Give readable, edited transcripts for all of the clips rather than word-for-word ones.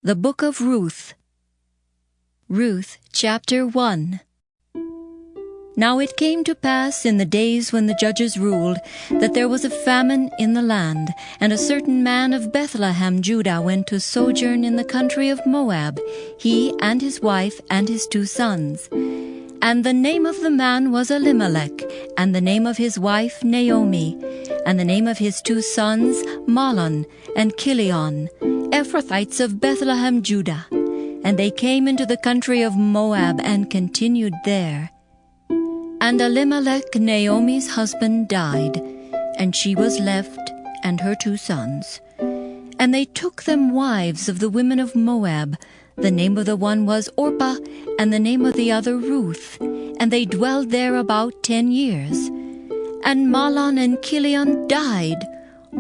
The Book of Ruth. Ruth, chapter 1. Now it came to pass in the days when the judges ruled, that there was a famine in the land, and a certain man of Bethlehem, Judah, went to sojourn in the country of Moab, he and his wife and his 2 sons. And the name of the man was Elimelech, and the name of his wife Naomi, and the name of his 2 sons Mahlon and Chilion, Ephrathites of Bethlehem, Judah. And they came into the country of Moab and continued there. And Elimelech, Naomi's husband, died, and she was left, and her 2 sons. And they took them wives of the women of Moab. The name of the one was Orpah, and the name of the other Ruth. And they dwelled there about 10 years. And Mahlon and Chilion died,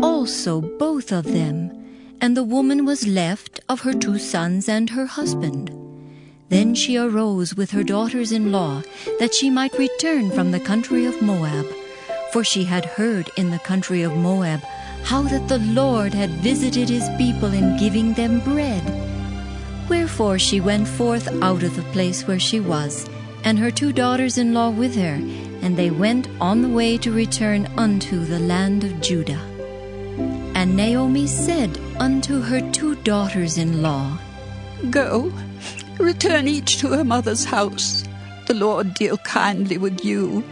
also both of them. And the woman was left of her 2 sons and her husband. Then she arose with her daughters-in-law, that she might return from the country of Moab. For she had heard in the country of Moab how that the Lord had visited his people in giving them bread. Wherefore she went forth out of the place where she was, and her 2 daughters-in-law with her, and they went on the way to return unto the land of Judah. And Naomi said unto her 2 daughters-in-law, Go, return each to her mother's house. The Lord deal kindly with you,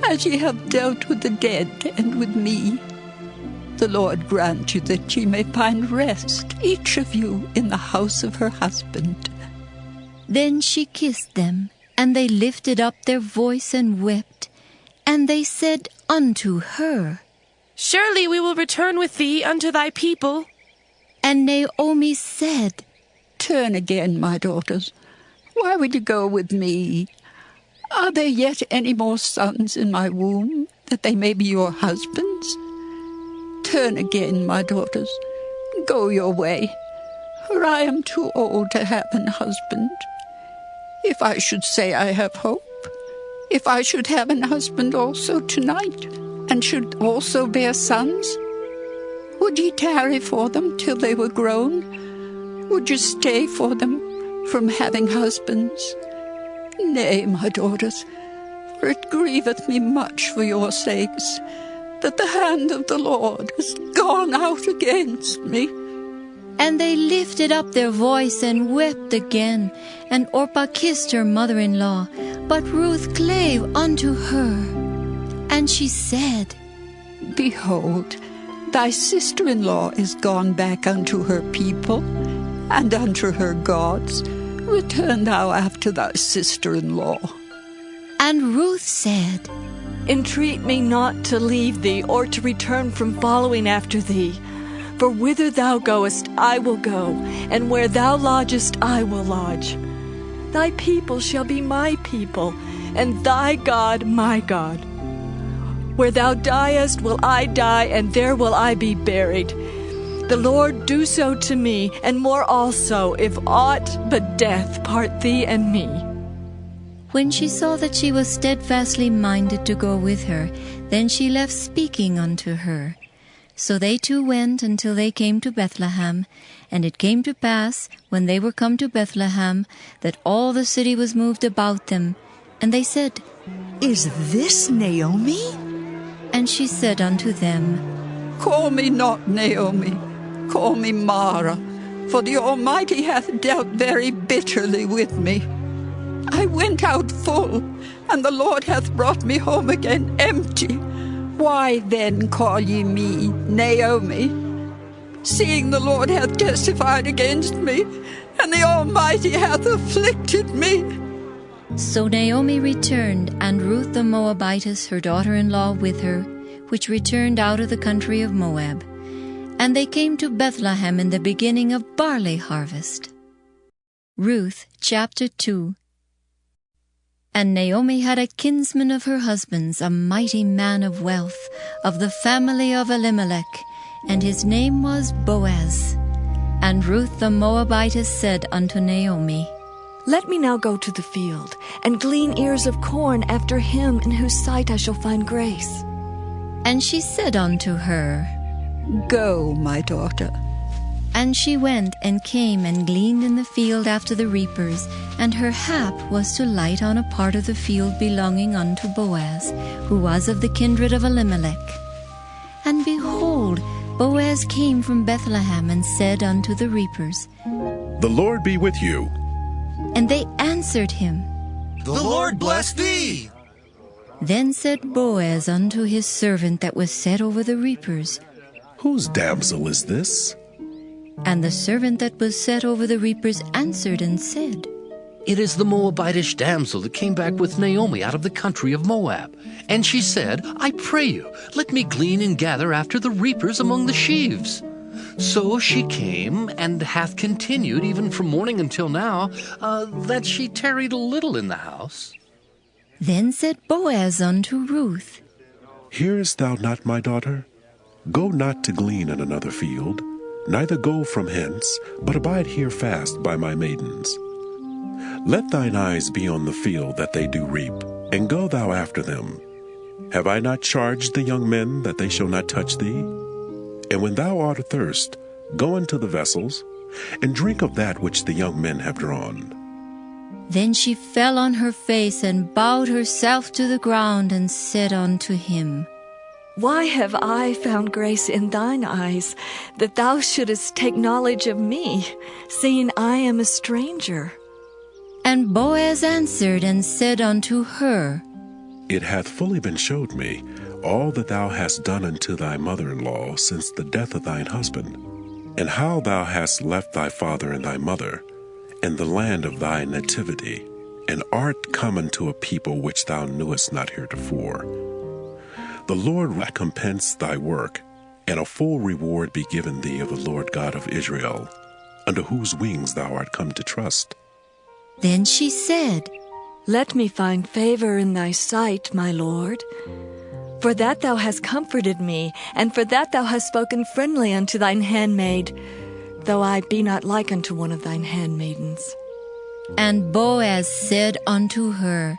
as ye have dealt with the dead and with me. The Lord grant you that ye may find rest, each of you, in the house of her husband. Then she kissed them, and they lifted up their voice and wept. And they said unto her, Surely we will return with thee unto thy people. And Naomi said, Turn again, my daughters. Why would you go with me? Are there yet any more sons in my womb, that they may be your husbands? Turn again, my daughters. Go your way, for I am too old to have an husband. If I should say I have hope, if I should have an husband also tonight, and should also bear sons, would ye tarry for them till they were grown? Would you stay for them from having husbands? Nay, my daughters, for it grieveth me much for your sakes, that the hand of the Lord is gone out against me. And they lifted up their voice and wept again. And Orpah kissed her mother-in-law, but Ruth clave unto her. And she said, Behold, thy sister-in-law is gone back unto her people, and unto her gods. Return thou after thy sister-in-law. And Ruth said, Entreat me not to leave thee, or to return from following after thee. For whither thou goest, I will go, and where thou lodgest, I will lodge. Thy people shall be my people, and thy God my God. Where thou diest will I die, and there will I be buried. The Lord do so to me, and more also, if aught but death part thee and me. When she saw that she was steadfastly minded to go with her, then she left speaking unto her. So they 2 went until they came to Bethlehem. And it came to pass, when they were come to Bethlehem, that all the city was moved about them. And they said, Is this Naomi? And she said unto them, Call me not Naomi, call me Mara, for the Almighty hath dealt very bitterly with me. I went out full, and the Lord hath brought me home again empty. Why then call ye me Naomi, seeing the Lord hath testified against me, and the Almighty hath afflicted me? So Naomi returned, and Ruth the Moabitess, her daughter-in-law, with her, which returned out of the country of Moab. And they came to Bethlehem in the beginning of barley harvest. Ruth, chapter 2. And Naomi had a kinsman of her husband's, a mighty man of wealth, of the family of Elimelech, and his name was Boaz. And Ruth the Moabitess said unto Naomi, Let me now go to the field, and glean ears of corn after him in whose sight I shall find grace. And she said unto her, Go, my daughter. And she went and came and gleaned in the field after the reapers, and her hap was to light on a part of the field belonging unto Boaz, who was of the kindred of Elimelech. And behold, Boaz came from Bethlehem and said unto the reapers, The Lord be with you. And they answered him, The Lord bless thee. Then said Boaz unto his servant that was set over the reapers, Whose damsel is this? And the servant that was set over the reapers answered and said, It is the Moabitish damsel that came back with Naomi out of the country of Moab. And she said, I pray you, let me glean and gather after the reapers among the sheaves. So she came, and hath continued even from morning until now, that she tarried a little in the house. Then said Boaz unto Ruth, Hearest thou not, my daughter? Go not to glean in another field, neither go from hence, but abide here fast by my maidens. Let thine eyes be on the field that they do reap, and go thou after them. Have I not charged the young men that they shall not touch thee? And when thou art athirst, go into the vessels, and drink of that which the young men have drawn. Then she fell on her face and bowed herself to the ground and said unto him, Why have I found grace in thine eyes, that thou shouldest take knowledge of me, seeing I am a stranger? And Boaz answered and said unto her, It hath fully been showed me all that thou hast done unto thy mother-in-law since the death of thine husband, and how thou hast left thy father and thy mother, and the land of thy nativity, and art come unto a people which thou knewest not heretofore. The Lord recompense thy work, and a full reward be given thee of the Lord God of Israel, under whose wings thou art come to trust. Then she said, Let me find favor in thy sight, my Lord. For that thou hast comforted me, and for that thou hast spoken friendly unto thine handmaid, though I be not like unto one of thine handmaidens. And Boaz said unto her,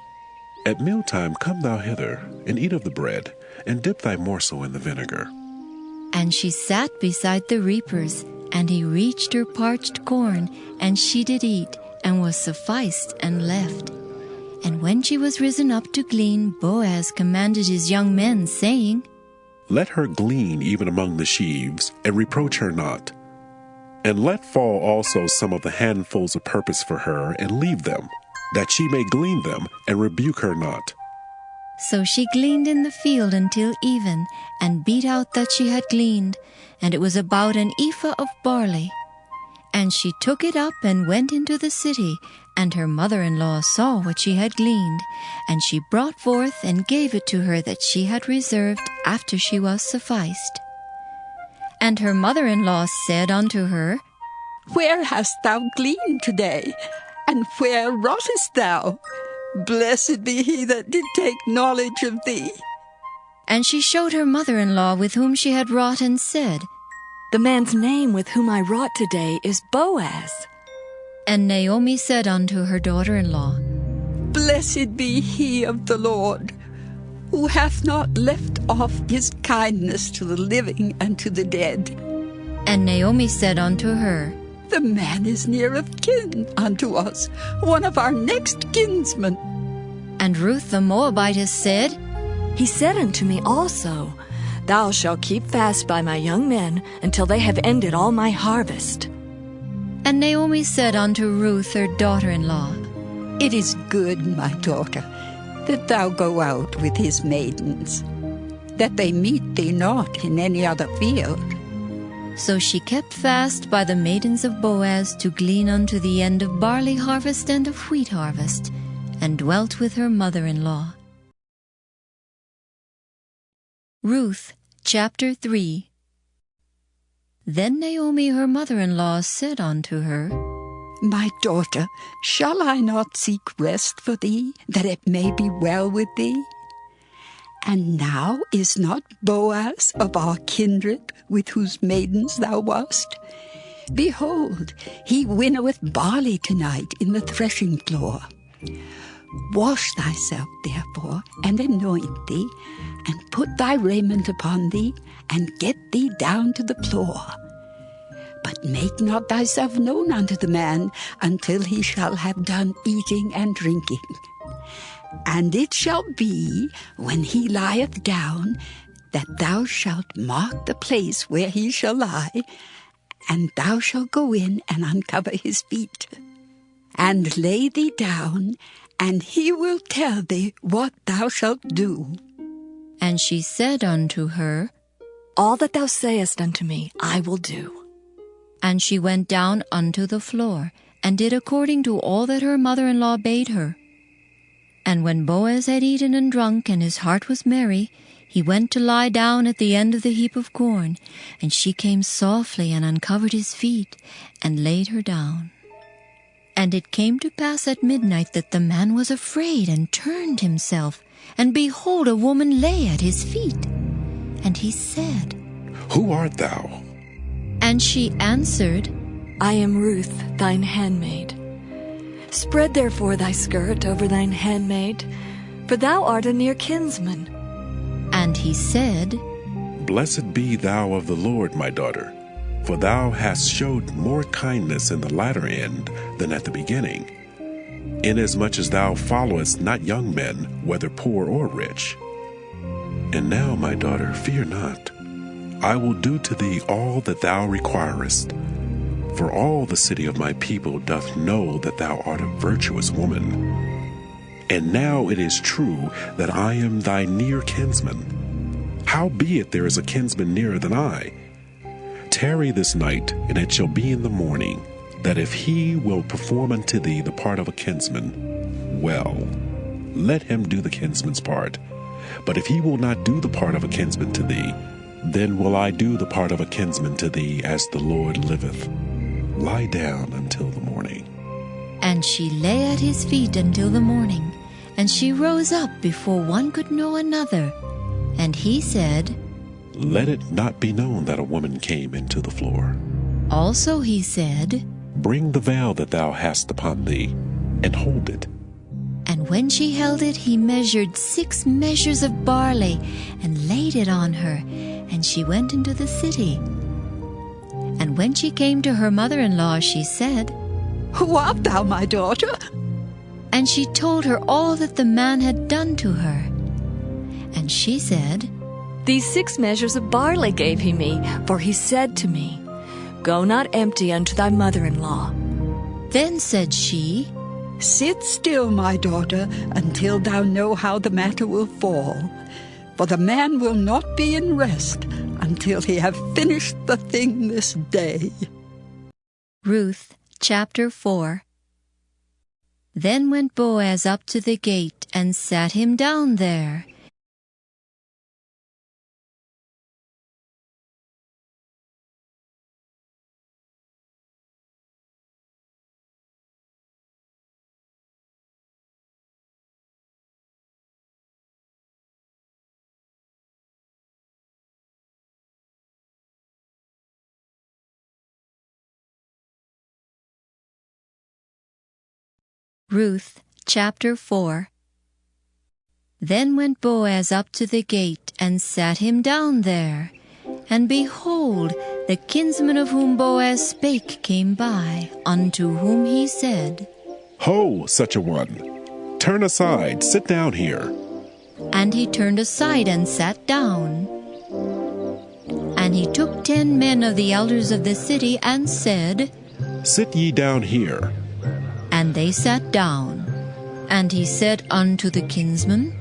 At mealtime come thou hither, and eat of the bread, and dip thy morsel in the vinegar. And she sat beside the reapers, and he reached her parched corn, and she did eat, and was sufficed, and left. And when she was risen up to glean, Boaz commanded his young men, saying, Let her glean even among the sheaves, and reproach her not. And let fall also some of the handfuls of purpose for her, and leave them, that she may glean them, and rebuke her not. So she gleaned in the field until even, and beat out that she had gleaned, and it was about an ephah of barley. And she took it up and went into the city, and her mother-in-law saw what she had gleaned, and she brought forth and gave it to her that she had reserved after she was sufficed. And her mother-in-law said unto her, Where hast thou gleaned today? And where wroughtest thou? Blessed be he that did take knowledge of thee. And she showed her mother-in-law with whom she had wrought, and said, The man's name with whom I wrought today is Boaz. And Naomi said unto her daughter-in-law, Blessed be he of the Lord, who hath not left off his kindness to the living and to the dead. And Naomi said unto her, The man is near of kin unto us, one of our next kinsmen. And Ruth the Moabitess said, He said unto me also, Thou shalt keep fast by my young men until they have ended all my harvest. And Naomi said unto Ruth her daughter-in-law, It is good, my daughter, that thou go out with his maidens, that they meet thee not in any other field. So she kept fast by the maidens of Boaz to glean unto the end of barley harvest and of wheat harvest, and dwelt with her mother-in-law. Ruth, chapter 3. Then Naomi her mother-in-law said unto her, My daughter, shall I not seek rest for thee, that it may be well with thee? And now is not Boaz of our kindred, with whose maidens thou wast? Behold, he winnoweth barley tonight in the threshing floor. Wash thyself, therefore, and anoint thee, and put thy raiment upon thee, and get thee down to the floor. But make not thyself known unto the man until he shall have done eating and drinking. And it shall be, when he lieth down, that thou shalt mark the place where he shall lie, and thou shalt go in and uncover his feet, and lay thee down, and he will tell thee what thou shalt do. And she said unto her, All that thou sayest unto me, I will do. And she went down unto the floor, and did according to all that her mother-in-law bade her. And when Boaz had eaten and drunk, and his heart was merry, he went to lie down at the end of the heap of corn, and she came softly and uncovered his feet, and laid her down. And it came to pass at midnight that the man was afraid, and turned himself, and behold, a woman lay at his feet. And he said, Who art thou? And she answered, I am Ruth, thine handmaid. Spread therefore thy skirt over thine handmaid, for thou art a near kinsman. And he said, Blessed be thou of the Lord, my daughter, for thou hast showed more kindness in the latter end than at the beginning, inasmuch as thou followest not young men, whether poor or rich. And now, my daughter, fear not. I will do to thee all that thou requirest. For all the city of my people doth know that thou art a virtuous woman. And now it is true that I am thy near kinsman. Howbeit there is a kinsman nearer than I. Tarry this night, and it shall be in the morning, that if he will perform unto thee the part of a kinsman, well, let him do the kinsman's part. But if he will not do the part of a kinsman to thee, then will I do the part of a kinsman to thee, as the Lord liveth. Lie down until the morning. And she lay at his feet until the morning, and she rose up before one could know another. And he said, Let it not be known that a woman came into the floor. Also he said, Bring the veil that thou hast upon thee, and hold it. And when she held it, he measured 6 measures of barley, and laid it on her, and she went into the city. And when she came to her mother-in-law, she said, Who art thou, my daughter? And she told her all that the man had done to her. And she said, These 6 measures of barley gave he me, for he said to me, Go not empty unto thy mother-in-law. Then said she, Sit still, my daughter, until thou know how the matter will fall. For the man will not be in rest until he have finished the thing this day. Ruth chapter 4. Then went Boaz up to the gate, and sat him down there. Ruth chapter 4. Then went Boaz up to the gate, and sat him down there. And behold, the kinsman of whom Boaz spake came by, unto whom he said, Ho, such a one! Turn aside, sit down here. And he turned aside and sat down. And he took 10 men of the elders of the city, and said, Sit ye down here. And they sat down. And he said unto the kinsman,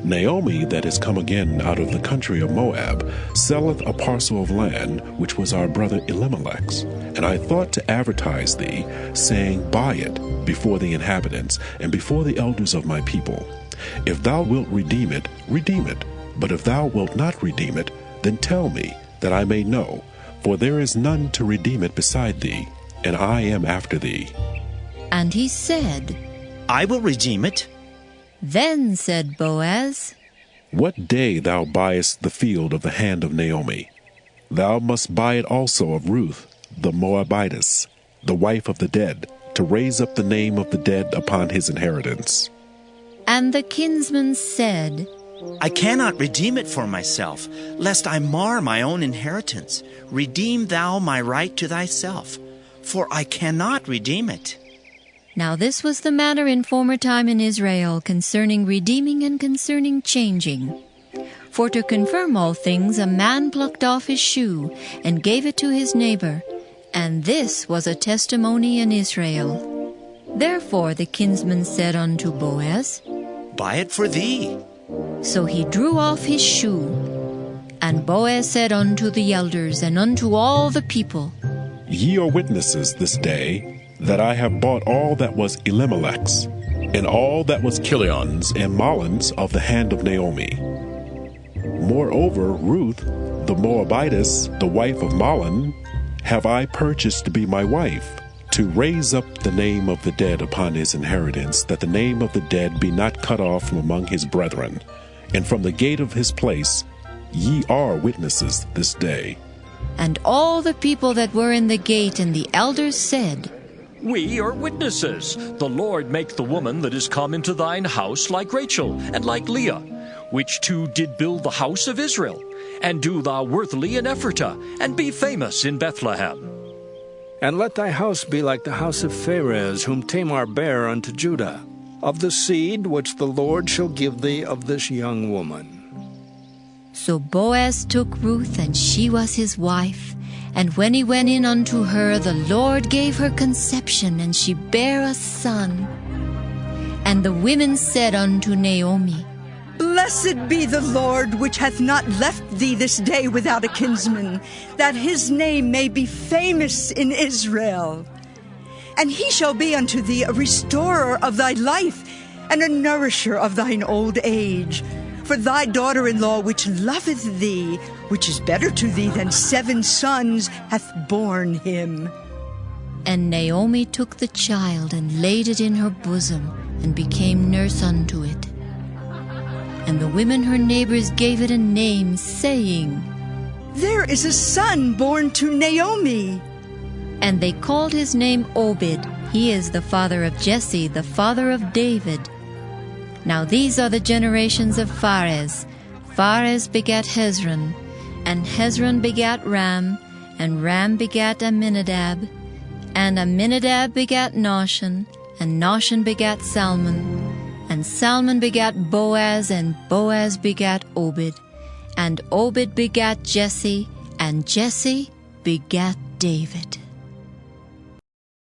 Naomi, that is come again out of the country of Moab, selleth a parcel of land, which was our brother Elimelech's. And I thought to advertise thee, saying, Buy it before the inhabitants, and before the elders of my people. If thou wilt redeem it, redeem it. But if thou wilt not redeem it, then tell me, that I may know. For there is none to redeem it beside thee, and I am after thee. And he said, I will redeem it. Then said Boaz, What day thou buyest the field of the hand of Naomi, thou must buy it also of Ruth, the Moabitess, the wife of the dead, to raise up the name of the dead upon his inheritance. And the kinsman said, I cannot redeem it for myself, lest I mar my own inheritance. Redeem thou my right to thyself, for I cannot redeem it. Now this was the manner in former time in Israel concerning redeeming and concerning changing. For to confirm all things a man plucked off his shoe and gave it to his neighbor, and this was a testimony in Israel. Therefore the kinsman said unto Boaz, Buy it for thee. So he drew off his shoe. And Boaz said unto the elders and unto all the people, Ye are witnesses this day that I have bought all that was Elimelech's, and all that was Kilion's and Mahlon's of the hand of Naomi. Moreover, Ruth, the Moabitess, the wife of Mahlon, have I purchased to be my wife, to raise up the name of the dead upon his inheritance, that the name of the dead be not cut off from among his brethren. And from the gate of his place ye are witnesses this day. And all the people that were in the gate and the elders said, We are witnesses. The Lord make the woman that is come into thine house like Rachel and like Leah, which two did build the house of Israel. And do thou worthily in Ephratah, and be famous in Bethlehem. And let thy house be like the house of Pharez, whom Tamar bare unto Judah, of the seed which the Lord shall give thee of this young woman. So Boaz took Ruth, and she was his wife. And when he went in unto her, the Lord gave her conception, and she bare a son. And the women said unto Naomi, Blessed be the Lord, which hath not left thee this day without a kinsman, that his name may be famous in Israel. And he shall be unto thee a restorer of thy life, and a nourisher of thine old age. For thy daughter-in-law, which loveth thee, which is better to thee than 7 sons, hath borne him. And Naomi took the child, and laid it in her bosom, and became nurse unto it. And the women her neighbors gave it a name, saying, There is a son born to Naomi. And they called his name Obed. He is the father of Jesse, the father of David. Now these are the generations of Pharez. Pharez begat Hezron, and Hezron begat Ram, and Ram begat Amminadab, and Amminadab begat Nahshon, and Nahshon begat Salmon, and Salmon begat Boaz, and Boaz begat Obed, and Obed begat Jesse, and Jesse begat David.